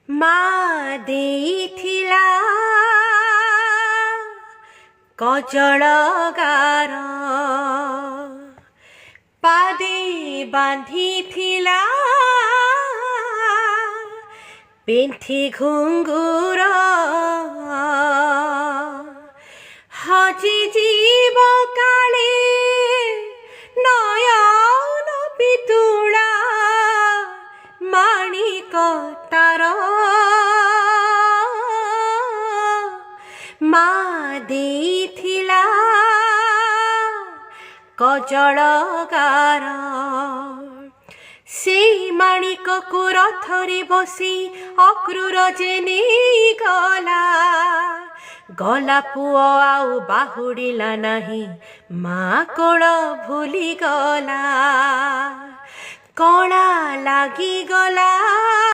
ମା ଦେଇଥିଲା କଜଳ ଗାର ପାଦେ ବାନ୍ଧିଥିଲା ପିନ୍ଥି ଘୁଙ୍ଗୁର ହଜି ଯିବ କାଳେ ନୟନ ପିତୁଳା ମାଣିକ ତାର ମା ଦେଇଥିଲା କଜଳ ଗାର ସେଇ ମାଣିକକୁ ରଥରେ ବସି ଅକ୍ରୁର ଯେ ନେଇଗଲା ଗଲା ପୁଅ ଆଉ ବାହୁଡ଼ିଲା ନାହିଁ ମା କୋଳ ଭୁଲିଗଲା କଳା ଲାଗିଗଲା।